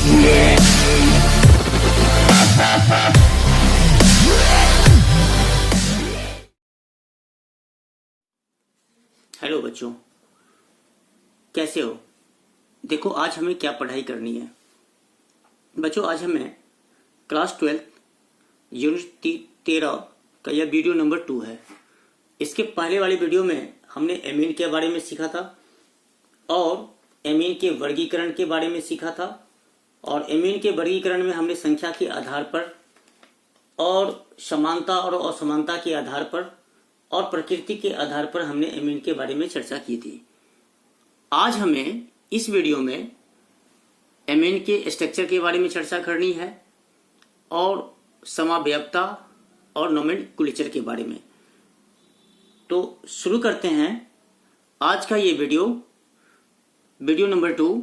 Hello बच्चों, कैसे हो? देखो आज हमें क्या पढ़ाई करनी है। बच्चों आज हमें क्लास 12 यूनिट 13 का यह वीडियो नंबर 2 है। इसके पहले वाले वीडियो में हमने एमीन के बारे में सीखा था और एमीन के वर्गीकरण के बारे में सीखा था और एमीन के वर्गीकरण में हमने संख्या के आधार पर और समानता और असमानता के आधार पर और प्रकृति के आधार पर हमने एमीन के बारे में चर्चा की थी। आज हमें इस वीडियो में एमीन के स्ट्रक्चर के बारे में चर्चा करनी है और समावयवता और नोमेनक्लेचर के बारे में। तो शुरू करते हैं आज का ये वीडियो नंबर 2,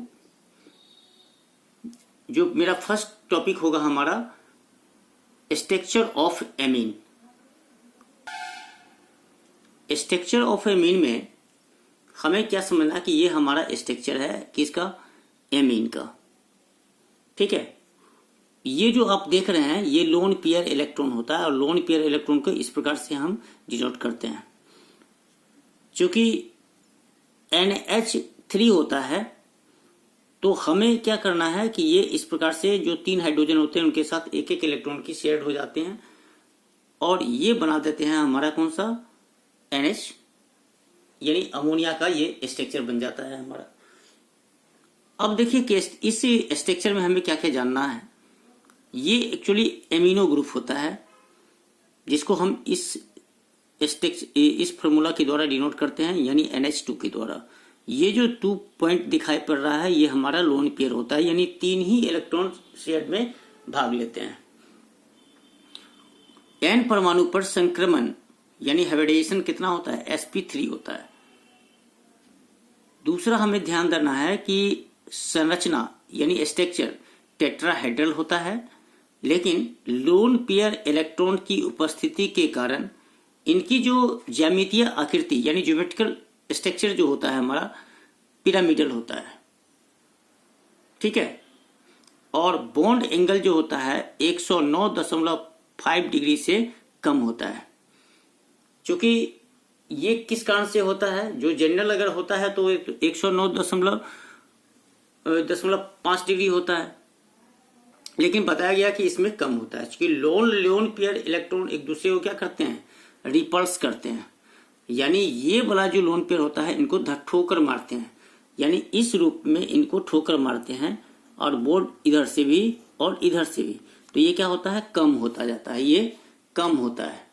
जो मेरा फर्स्ट टॉपिक होगा हमारा structure of amine. Structure of amine में हमें क्या समझना कि ये हमारा स्ट्रक्चर है किसका? एमीन का। ठीक है, ये जो आप देख रहे हैं ये लोन पेयर इलेक्ट्रॉन होता है और लोन पेयर इलेक्ट्रॉन को इस प्रकार से हम डिनोट करते हैं। चूंकि NH3 होता है तो हमें क्या करना है कि ये इस प्रकार से जो 3 हाइड्रोजन होते हैं उनके साथ एक एक इलेक्ट्रॉन की शेयर्ड हो जाते हैं और ये बना देते हैं हमारा कौन सा? NH, यानी अमोनिया का ये स्ट्रक्चर बन जाता है हमारा। अब देखिए कि इस स्ट्रक्चर में हमें क्या क्या जानना है। ये एक्चुअली एमिनो ग्रुप होता है जिसको हम इस फॉर्मूला के द्वारा डिनोट करते हैं, यानी NH2 के द्वारा। ये जो 2 पॉइंट दिखाई पड़ रहा है ये हमारा लोन पेयर होता है, यानी 3 ही इलेक्ट्रॉन शेयर में भाग लेते हैं। N परमाणु पर संक्रमण यानी हाइब्रिडाइजेशन कितना होता है? sp3 होता है। दूसरा हमें ध्यान देना है कि संरचना यानी स्ट्रक्चर टेट्राहेड्रल होता है, लेकिन लोन पेयर इलेक्ट्रॉन की उपस्थिति के कारण इनकी जो ज्यामितीय आकृति यानी ज्योमेट्रिकल स्ट्रक्चर जो होता है हमारा पिरामिडल होता है। ठीक है, और बॉन्ड एंगल जो होता है 109.5 डिग्री से कम होता है। क्योंकि ये किस कारण से होता है? जो जनरल अगर होता है तो 109.5 डिग्री होता है, लेकिन बताया गया कि इसमें कम होता है क्योंकि लोन पेयर इलेक्ट्रॉन एक दूसरे को क्या करते हैं? रिपल्स करते हैं। यानी ये वाला जो लोन पेयर होता है इनको ठोकर मारते हैं, यानी इस रूप में इनको ठोकर मारते हैं और बोर्ड इधर से भी और इधर से भी, तो ये क्या होता है? कम होता जाता है, ये कम होता है।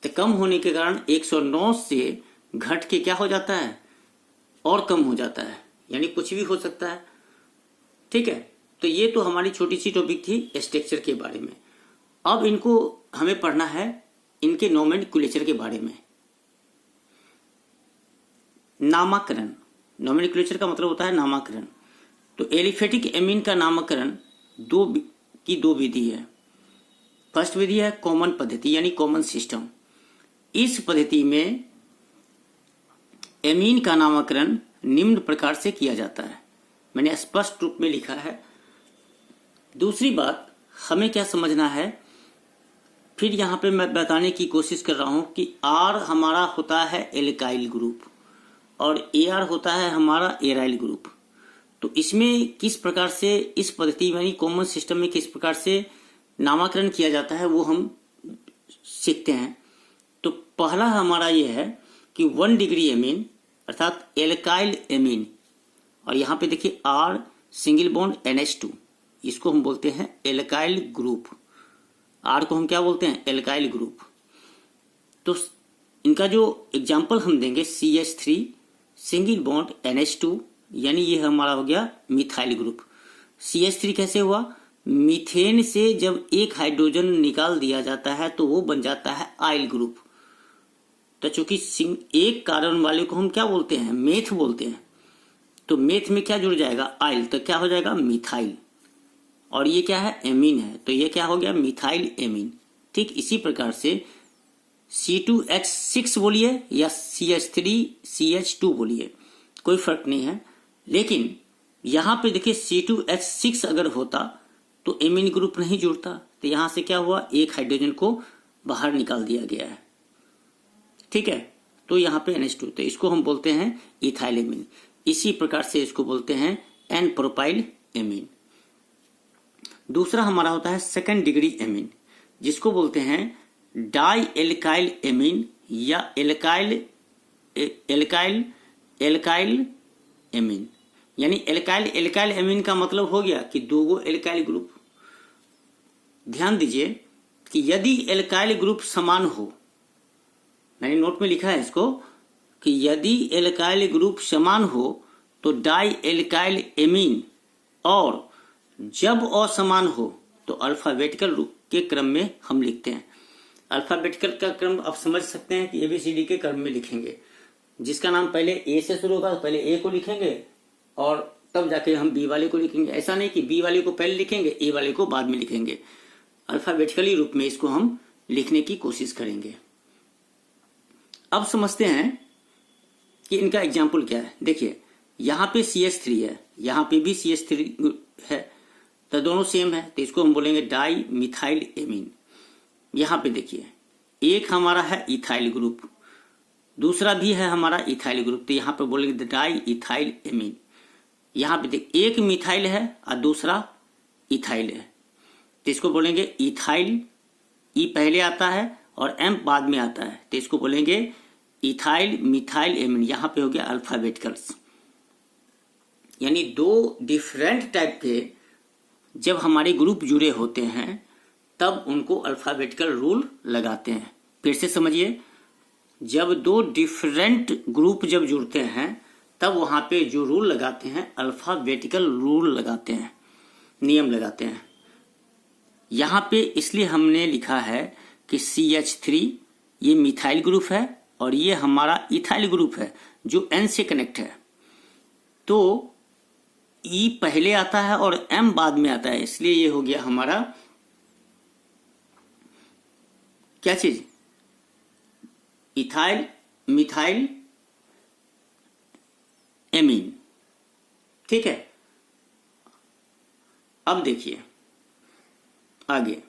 तो कम होने के कारण 109 से घट के क्या हो जाता है? और कम हो जाता है, यानी कुछ भी हो सकता है। ठीक है, तो ये तो हमारी छोटी सी टॉपिक थी स्ट्रक्चर के बारे में। अब इनको हमें पढ़ना है इनके नोमेनक्लेचर के बारे में। नामकरण, नोमेनक्लेचर का मतलब होता है नामकरण। तो एलिफेटिक एमीन का नामकरण दो विधि है। फर्स्ट विधि है कॉमन पद्धति यानी कॉमन सिस्टम। इस पद्धति में एमीन का नामकरण निम्न प्रकार से किया जाता है, मैंने स्पष्ट रूप में लिखा है। दूसरी बात हमें क्या समझना है, फिर यहां पे मैं बताने की कोशिश कर रहा हूं कि R हमारा होता है एल्काइल ग्रुप और AR होता है हमारा एराइल ग्रुप। तो इसमें किस प्रकार से इस पद्धति यानी कॉमन सिस्टम में किस प्रकार से नामकरण किया जाता है वो हम सीखते हैं। तो पहला हमारा ये है कि 1 डिग्री एमीन अर्थात एल्काइल एमीन, और यहाँ पे देखिए R सिंगल बॉन्ड NH2, इसको हम बोलते हैं एल्काइल ग्रुप। R को हम क्या बोलते हैं? Alkyl group. तो इनका जो एग्जाम्पल हम देंगे CH3 सिंगल बॉन्ड NH2, यानी ये हमारा हो गया मिथाइल ग्रुप। CH3 कैसे हुआ? मीथेन से जब एक हाइड्रोजन निकाल दिया जाता है तो वो बन जाता है आइल ग्रुप। तो चूंकि एक कार्बन वाले को हम क्या बोलते हैं? मेथ बोलते हैं। तो मेथ में क्या जुड़ जाएगा? आइल, तो क्या हो जाएगा? मिथाइल। और ये क्या है? एमीन है, तो ये क्या हो गया? Methyl amine. ठीक इसी प्रकार से C2H6 बोलिए या CH3CH2 बोलिए, कोई फर्क नहीं है। लेकिन यहाँ पे देखिए C2H6 अगर होता तो एमीन ग्रुप नहीं जुड़ता, तो यहाँ से क्या हुआ, एक हाइड्रोजन को बाहर निकाल दिया गया है। ठीक है, तो यहाँ पे NH2, तो इसको हम बोलते हैं इथाइल एमीन। इसी प्रकार से इसको बोलते हैं एन प्रोपाइल एमीन। दूसरा हमारा होता है सेकंड डिग्री एमीन, जिसको बोलते हैं डाई एल्काइल एमीन या एल्काइल एमीन। यानी एल्काइल एमीन का मतलब हो गया कि दो एल्काइल ग्रुप। ध्यान दीजिए कि यदि एल्काइल ग्रुप समान हो, मैंने नोट में लिखा है इसको कि यदि एल्काइल ग्रुप समान हो तो डाई एल्काइल एमीन, और जब असमान हो तो अल्फाबेटिकल रूप के क्रम में हम लिखते हैं। अल्फाबेटिकल का क्रम आप समझ सकते हैं कि ABCD के क्रम में लिखेंगे। जिसका नाम पहले A से शुरू होगा तो पहले A को लिखेंगे और तब जाके हम B वाले को लिखेंगे। ऐसा नहीं कि B वाले को पहले लिखेंगे, A वाले को बाद में लिखेंगे। अल्फाबेटिकली रूप में इसको हम लिखने की कोशिश करेंगे। अब समझते हैं कि इनका एग्जाम्पल क्या है। देखिए यहाँ पे CH3 है, यहाँ पे भी CH3 है, तो दोनों सेम है, तो इसको हम बोलेंगे डाई मिथाइल एमीन। यहाँ पे देखिए एक हमारा है इथाइल ग्रुप, दूसरा भी है हमारा इथाइल ग्रुप, तो यहाँ पे बोलेंगे डाई इथाइल एमीन। यहाँ पे देख एक मिथाइल है और दूसरा इथाइल है, तो इसको बोलेंगे इथाइल। ई पहले आता है और एम बाद में आता है, तो इसको बोलेंगे इथाइल मिथाइल एमीन। यहाँ पे हो गया अल्फाबेटिकल्स। यानी दो डिफरेंट टाइप के जब हमारे ग्रुप जुड़े होते हैं तब उनको अल्फाबेटिकल रूल लगाते हैं। फिर से समझिए, जब दो डिफरेंट ग्रुप जब जुड़ते हैं तब वहां पे जो रूल लगाते हैं अल्फाबेटिकल रूल लगाते हैं, नियम लगाते हैं। यहाँ पे इसलिए हमने लिखा है कि CH3 ये मिथाइल ग्रुप है और ये हमारा इथाइल ग्रुप है जो N से कनेक्ट है। तो E पहले आता है और M बाद में आता है, इसलिए ये हो गया हमारा क्या चीज, इथाइल मिथाइल एमीन। ठीक है, अब देखिए आगे,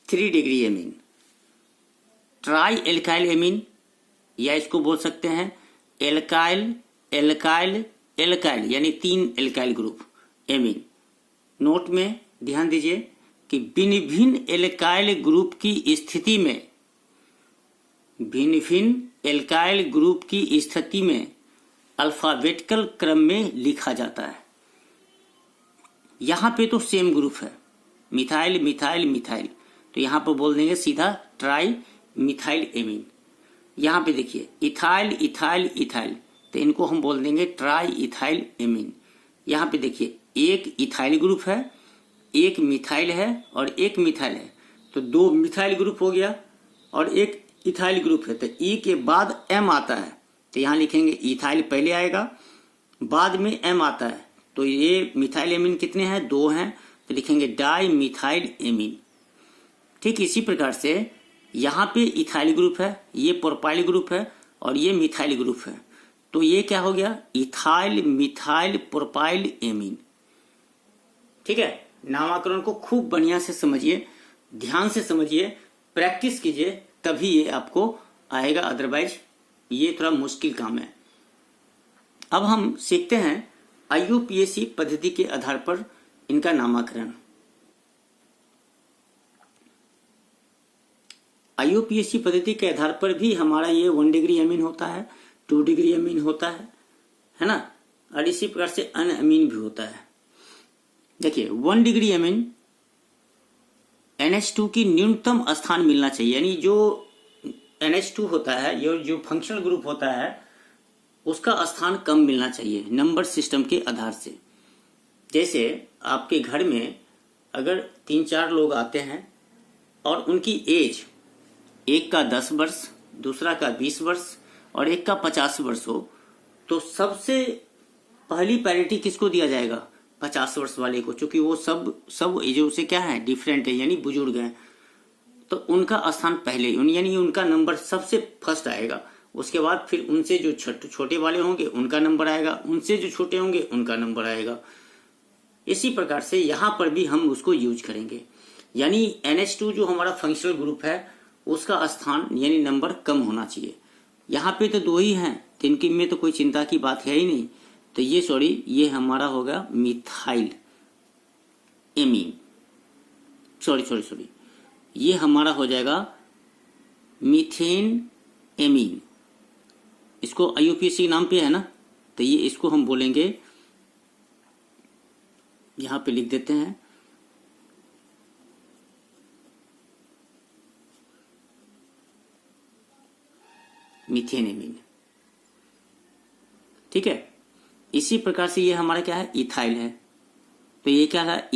three degree amine, try alkyl amine, या इसको बोल सकते हैं एल्काइल एल्काइल एल्काइल, यानी तीन एल्काइल ग्रुप एमीन। नोट में ध्यान दीजिए कि भिन्न भिन्न एल्काइल ग्रुप की स्थिति में, भिन्न भिन्न एल्काइल ग्रुप की स्थिति में अल्फाबेटिकल क्रम में लिखा जाता है। यहां पे तो सेम ग्रुप है, मिथाइल मिथाइल मिथाइल, तो यहां पर बोल देंगे सीधा ट्राई मिथाइल एमीन। यहां पे देखिए इथाइल इथाइल इथाइल, तो इनको हम बोल देंगे ट्राई इथाइल एमीन। यहाँ पे देखिए एक इथाइल ग्रुप है, एक मिथाइल है और एक मिथाइल है, तो दो मिथाइल ग्रुप हो गया और एक इथाइल ग्रुप है। तो ई के बाद एम आता है, तो यहाँ लिखेंगे इथाइल पहले आएगा, बाद में एम आता है, तो ये मिथाइल एमीन कितने हैं, दो हैं, तो लिखेंगे डाई मिथाइल एमीन। ठीक इसी प्रकार से यहाँ पे इथाइल ग्रुप है, ये प्रोपाइल ग्रुप है और ये मिथाइल ग्रुप है, तो ये क्या हो गया, इथाइल मिथाइल प्रोपाइल एमीन। ठीक है, नामकरण को खूब बढ़िया से समझिए, ध्यान से समझिए, प्रैक्टिस कीजिए, तभी ये आपको आएगा, अदरवाइज ये थोड़ा मुश्किल काम है। अब हम सीखते हैं IUPAC पद्धति के आधार पर इनका नामकरण। IUPAC पद्धति के आधार पर भी हमारा ये 1 डिग्री अमीन होता है, 2 डिग्री अमीन होता है ना, और इसी प्रकार से अन्य अमीन भी होता है। देखिए 1 डिग्री अमीन NH2 की न्यूनतम स्थान मिलना चाहिए, यानी जो NH2 होता है, जो फंक्शनल ग्रुप होता है, उसका स्थान कम मिलना चाहिए नंबर सिस्टम के आधार से। जैसे आपके घर में अगर 3-4 लोग आते हैं और उनकी एज, एक का 10 वर्ष, दूसरा का 20 वर्ष और एक का 50 वर्ष हो, तो सबसे पहली प्रायोरिटी किसको दिया जाएगा, 50 वर्ष वाले को, क्योंकि वो सब एजों से क्या है, डिफरेंट है, यानी बुजुर्ग हैं। तो उनका स्थान पहले, यानी उनका नंबर सबसे फर्स्ट आएगा। उसके बाद फिर उनसे जो छोटे वाले होंगे उनका नंबर आएगा, उनसे जो छोटे होंगे उनका नंबर आएगा। इसी प्रकार से यहाँ पर भी हम उसको यूज करेंगे। यानी NH2 जो हमारा फंक्शनल ग्रुप है उसका स्थान यानी नंबर कम होना चाहिए। यहाँ पे तो 2 ही हैं, तो इनकी में तो कोई चिंता की बात है ही नहीं। तो ये हमारा होगा मिथाइल एमीन, सॉरी ये हमारा हो जाएगा मीथेन एमीन। इसको IUPAC नाम पे है ना, तो ये इसको हम बोलेंगे, यहां पे लिख देते हैं मीथेन एमीन। ठीक है। इसी प्रकार से ये हमारा क्या है, इथाइल है, तो ये क्या है,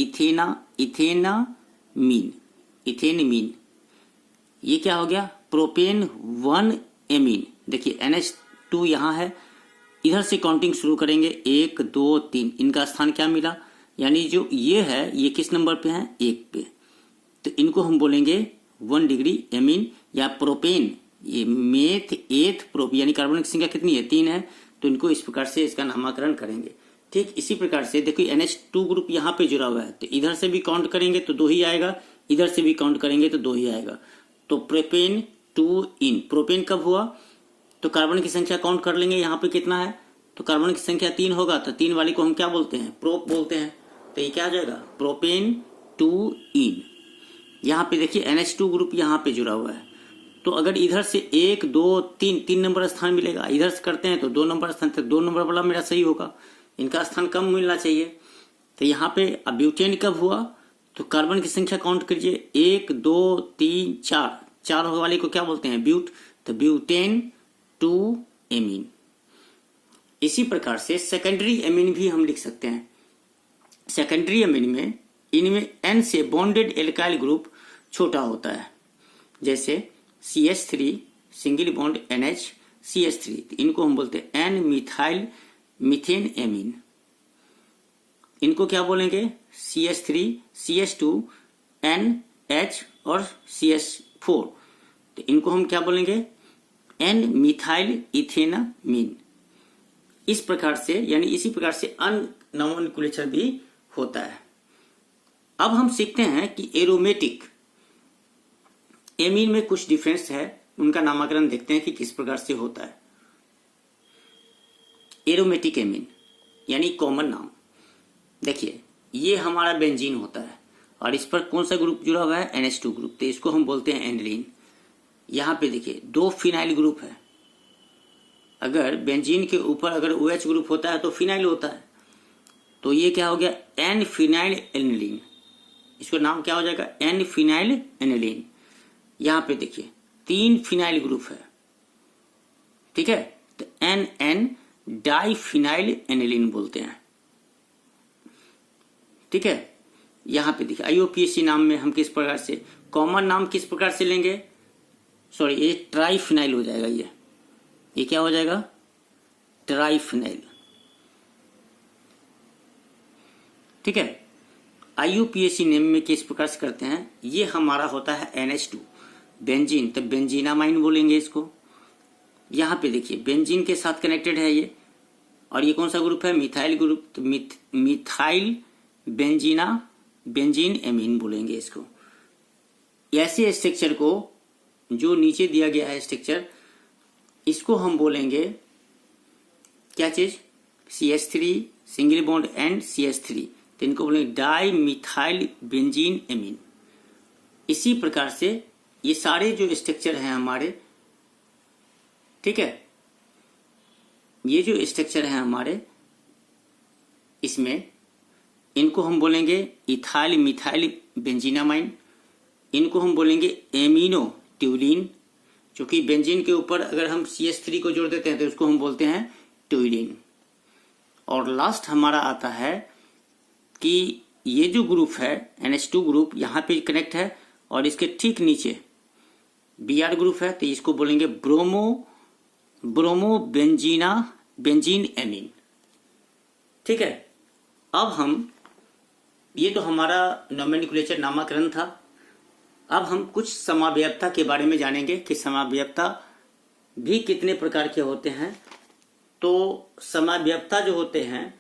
इथेनामीन। ये क्या हो गया, प्रोपेन 1 एमीन। देखिए NH2 यहाँ है, इधर से काउंटिंग शुरू करेंगे, 1 2 3, इनका स्थान क्या मिला, यानी जो ये है ये किस नंबर पे है, 1 पे, तो इनको हम बोलेंगे 1 डिग्री एमीन या प्रोपेन। ये मेथ एथ प्रोप यानी कार्बनिक संख्या कितनी है, 3 है, तो इनको इस प्रकार से इसका नामकरण करेंगे। ठीक इसी प्रकार से देखिए NH2 ग्रुप यहाँ पे जुड़ा हुआ है, तो इधर से भी काउंट करेंगे तो 2 ही आएगा, इधर से भी काउंट करेंगे तो 2 ही आएगा। तो प्रोपेन 2 इन, प्रोपेन कब हुआ, तो कार्बन की संख्या काउंट कर लेंगे, यहाँ पे कितना है, तो कार्बन की संख्या 3 होगा, तो 3 वाले को हम क्या बोलते हैं, प्रोप बोलते हैं। तो ये क्या हो जाएगा, प्रोपेन 2 इन। यहाँ पे देखिए NH2 ग्रुप यहाँ पे जुड़ा हुआ है, तो अगर इधर से 1 2 3 नंबर स्थान मिलेगा, इधर से करते हैं तो 2 नंबर स्थान, तो 2 नंबर वाला मेरा सही होगा, इनका स्थान कम मिलना चाहिए। तो यहाँ पे अब ब्यूटेन कब हुआ, तो कार्बन की संख्या काउंट करिए, 1 2 3 4, 4 वाले को क्या बोलते हैं, ब्यूट, तो ब्यूटेन 2 एमीन। इसी प्रकार से सेकेंडरी एमीन भी हम लिख सकते हैं। सेकेंडरी एमीन में इनमें N से बॉन्डेड एल्काइल ग्रुप छोटा होता है, जैसे CH3 single bond NH CH3, तो इनको हम बोलते हैं N मिथाइल मीथेन एमीन। इनको क्या बोलेंगे, CH3 CH2 NH और CH4, तो इनको हम क्या बोलेंगे, N मिथाइल इथेनामीन। इस प्रकार से यानी इसी प्रकार से अननोमेनक्लेचर भी होता है। अब हम सीखते हैं कि एरोमेटिक एमीन में कुछ डिफरेंस है, उनका नामकरण देखते हैं कि किस प्रकार से होता है। एरोमेटिक एमीन यानी कॉमन नाम, देखिए ये हमारा बेंजीन होता है और इस पर कौन सा ग्रुप जुड़ा हुआ है, NH2 ग्रुप, तो इसको हम बोलते हैं एनिलीन। यहाँ पे देखिए 2 फिनाइल ग्रुप है, अगर बेंजीन के ऊपर अगर OH ग्रुप होता है तो फिनाइल होता है, तो ये क्या हो गया, N फिनाइल एनिलीन, इसका नाम क्या हो जाएगा, N फिनाइल एनिलीन। यहाँ पे देखिए 3 फिनाइल ग्रुप है, ठीक है, तो NN डाई फिनाइल एनिलीन बोलते हैं। ठीक है, यहाँ पे देखिए IUPAC नाम में हम किस प्रकार से, कॉमन नाम किस प्रकार से लेंगे, सॉरी ये ट्राइफिनाइल हो जाएगा, ये क्या हो जाएगा, ट्राइफिनाइल। ठीक है, IUPAC नेम में किस प्रकार से करते हैं, ये हमारा होता है NH2 बेंजीन, तो बेंजीनामाइन बोलेंगे इसको। यहाँ पे देखिए बेंजीन के साथ कनेक्टेड है ये, और ये कौन सा ग्रुप है, मिथाइल ग्रुप, तो मिथाइल बेंजीन एमीन बोलेंगे इसको। ऐसे स्ट्रक्चर को जो नीचे दिया गया है स्ट्रक्चर, इसको हम बोलेंगे क्या चीज, CH3 single bond and CH3, तो इनको बोलेंगे डाई मिथाइल बेंजीन एमीन। इसी प्रकार से ये सारे जो स्ट्रक्चर हैं हमारे, ठीक है, ये जो स्ट्रक्चर है हमारे, इसमें इनको हम बोलेंगे इथाइल मिथाइल बेंजीनामाइन, इनको हम बोलेंगे एमिनो ट्यूलिन, क्योंकि बेंजीन के ऊपर अगर हम CH3 को जोड़ देते हैं तो उसको हम बोलते हैं ट्यूलिन। और लास्ट हमारा आता है कि ये जो ग्रुप है NH2 ग्रुप यहाँ पे कनेक्ट है, और इसके ठीक नीचे Br ग्रुप है, तो इसको बोलेंगे ब्रोमो बेंजीन एमीन। ठीक है, अब हम, ये तो हमारा नोमेनक्लेचर नामकरण था। अब हम कुछ समावयवता के बारे में जानेंगे कि समावयवता भी कितने प्रकार के होते हैं। तो समावयवता जो होते हैं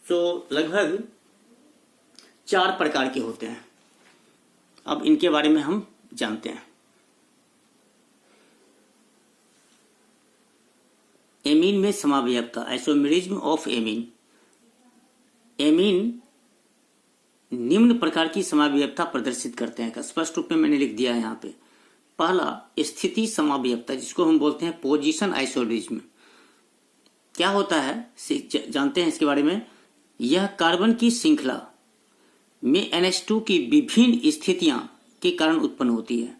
तो लगभग 4 प्रकार के होते हैं। अब इनके बारे में हम जानते हैं। एमीन में समावयवता, आइसोमेरिज्म ऑफ एमीन। एमीन निम्न प्रकार की समावयवता प्रदर्शित करते हैं। स्पष्ट रूप में मैंने लिख दिया है यहाँ पे। पहला, स्थिति समावयवता, जिसको हम बोलते हैं पोजीशन आइसोमेरिज्म। क्या होता है जानते हैं इसके बारे में। यह कार्बन की श्रृंखला में NH2 की विभिन्न स्थितियां के कारण उत्पन्न होती है।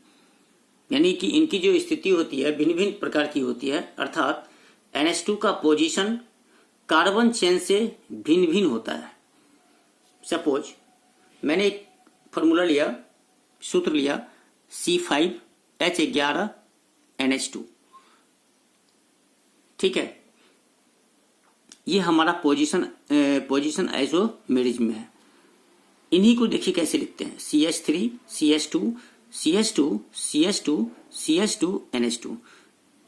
यानी कि इनकी जो स्थिति होती है भिन्न भिन्न प्रकार की होती है, अर्थात NH2 का पोजीशन कार्बन चेन से भिन्न भिन्न होता है। सपोज मैंने एक फॉर्मूला लिया, सूत्र लिया C5H11NH2, ठीक है। ये हमारा पोजीशन आइसोमेरिज्म है। इन्हीं को देखिए कैसे लिखते हैं, CH3 CH2 CH2 CH2 CH2 NH2।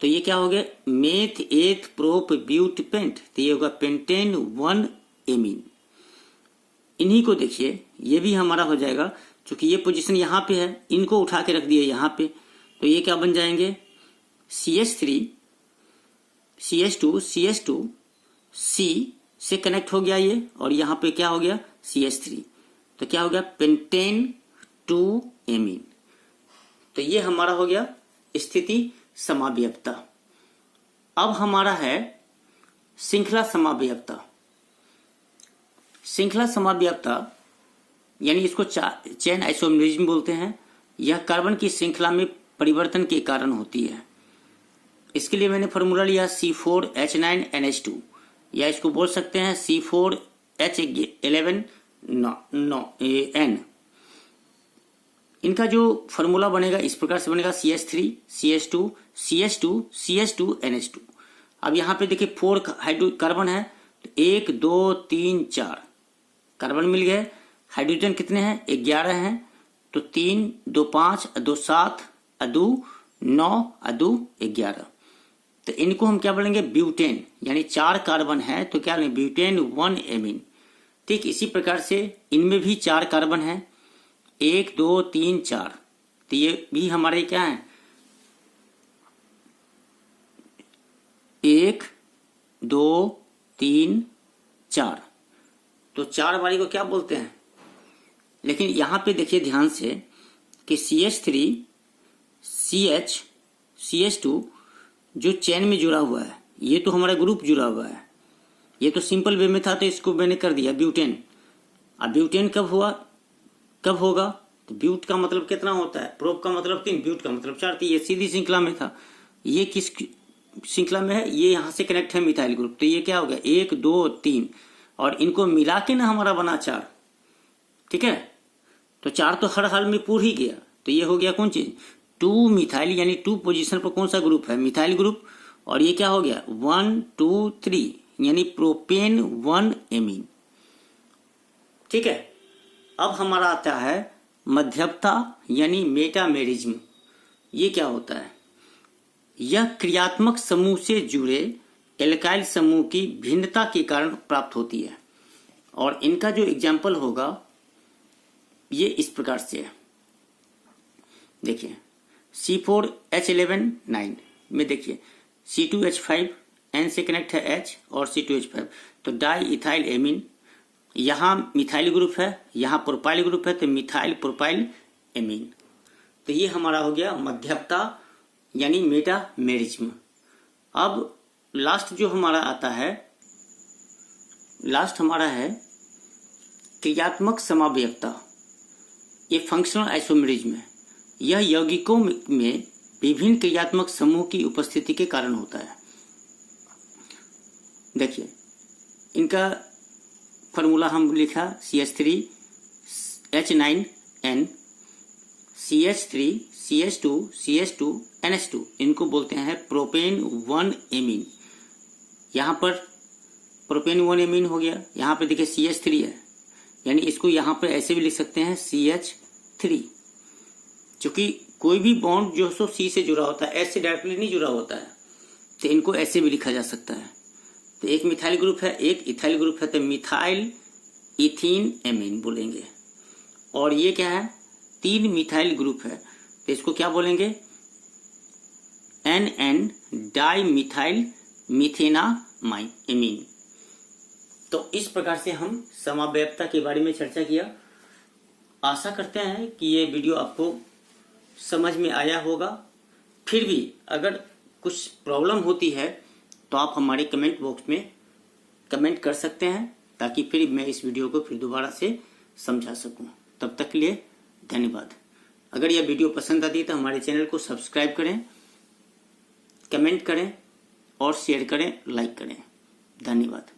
तो ये क्या हो गया, मेथ एथ प्रोप ब्यूट पेंट, तो ये होगा पेंटेन 1 एमीन। इन्हीं को देखिए, ये भी हमारा हो जाएगा, क्योंकि ये पोजीशन यहाँ पे है, इनको उठा के रख दिए यहाँ पे, तो ये क्या बन जाएंगे, CH3 CH2 CH2 C से कनेक्ट हो गया ये, और यहाँ पे क्या हो गया CH3, तो क्या हो गया पेंटेन 2 एमीन। तो ये हमारा हो गया स्थिति समावयवता। अब हमारा है श्रृंखला समावयवता। श्रृंखला समावयवता यानी इसको चेन आइसोमेरिज्म बोलते हैं। यह कार्बन की श्रृंखला में परिवर्तन के कारण होती है। इसके लिए मैंने फॉर्मूला लिया C4H9NH2, या इसको बोल सकते हैं C4H11N। इनका जो फॉर्मूला बनेगा इस प्रकार से बनेगा CH3 CH2 CH2 CH2 NH2। अब यहाँ पे देखिए 4 कार्बन है, तो 1 2 3 4 कार्बन मिल गए। हाइड्रोजन कितने हैं, 11 हैं, तो 3 2 5 2 7 2 9 2 11। तो इनको हम क्या बोलेंगे, ब्यूटेन, यानी 4 कार्बन है तो क्या लेंगे, ब्यूटेन 1 एमीन। ठीक इसी प्रकार से इनमें भी 4 कार्बन है, 1 2 3 4, तो ये भी हमारे क्या है, 1 2 3 4, तो 4 वाली को क्या बोलते हैं। लेकिन यहां पे देखिए ध्यान से कि CH3 CH CH2 जो चेन में जुड़ा हुआ है, ये तो हमारा ग्रुप जुड़ा हुआ है। ये तो सिंपल वे में था, तो इसको मैंने कर दिया ब्यूटेन। अब ब्यूटेन कब होगा, तो ब्यूट का मतलब कितना होता है, प्रोप का मतलब 3, ब्यूट का मतलब 4, तो ये सीधी श्रृंखला में था। ये किस श्रृंखला में है, ये यहां से कनेक्ट है मिथाइल ग्रुप, तो ये क्या हो गया 1 2 3, और इनको मिला के ना हमारा बना 4, ठीक है। तो 4 तो हर हाल में पूर ही गया, तो ये हो गया कौन चीज, 2 मिथाइल, यानी 2 पोजीशन पर कौन सा ग्रुप है, मिथाइल ग्रुप। और ये क्या हो गया 1 2 3, यानी प्रोपेन 1 एमीन, ठीक है। अब हमारा आता है मध्यस्थता यानी मेटामेरिज्म। ये क्या होता है, यह क्रियात्मक समूह से जुड़े एल्काइल समूह की भिन्नता के कारण प्राप्त होती है। और इनका जो एग्जाम्पल होगा ये इस प्रकार से है, देखिए C4H11 में देखिए C2H5 N से कनेक्ट है H और C2H5, तो डाई इथाइल एमीन। यहाँ मिथाइल ग्रुप है, यहाँ प्रोपाइल ग्रुप है, तो मिथाइल प्रोपाइल एमीन। तो ये हमारा हो गया मध्यस्थता यानी मेटामेरिज्म। अब लास्ट जो हमारा आता है, लास्ट हमारा है क्रियात्मक समावयवता। ये फंक्शनल आइसोमेरिज्म है। यह यौगिकों में विभिन्न क्रियात्मक समूह की उपस्थिति के कारण होता है। देखिए इनका फॉर्मूला हम लिखा CH3H9N CH3 CH2 CH2 NH2, इनको बोलते हैं प्रोपेन 1 एमीन। यहाँ पर प्रोपेन 1 एमीन हो गया। यहाँ पे देखिए CH3 है, यानी इसको यहाँ पर ऐसे भी लिख सकते हैं CH3, क्योंकि कोई भी बॉन्ड जो सो सी से जुड़ा होता है, एच से डायरेक्टली नहीं जुड़ा होता है, तो इनको ऐसे भी लिखा जा सकता है। तो एक मिथाइल ग्रुप है, एक इथाइल ग्रुप है, तो मिथाइल इथीन एमीन बोलेंगे। और ये क्या है, 3 मिथाइल ग्रुप है, तो इसको क्या बोलेंगे, NN डाई मिथाइल मिथेनामाइन। तो इस प्रकार से हम समावयवता के बारे में चर्चा किया। आशा करते हैं कि ये वीडियो आपको समझ में आया होगा। फिर भी अगर कुछ प्रॉब्लम होती है तो आप हमारे कमेंट बॉक्स में कमेंट कर सकते हैं, ताकि फिर मैं इस वीडियो को फिर दोबारा से समझा सकूं। तब तक के लिए धन्यवाद। अगर यह वीडियो पसंद आती है तो हमारे चैनल को सब्सक्राइब करें, कमेंट करें और शेयर करें, लाइक करें। धन्यवाद।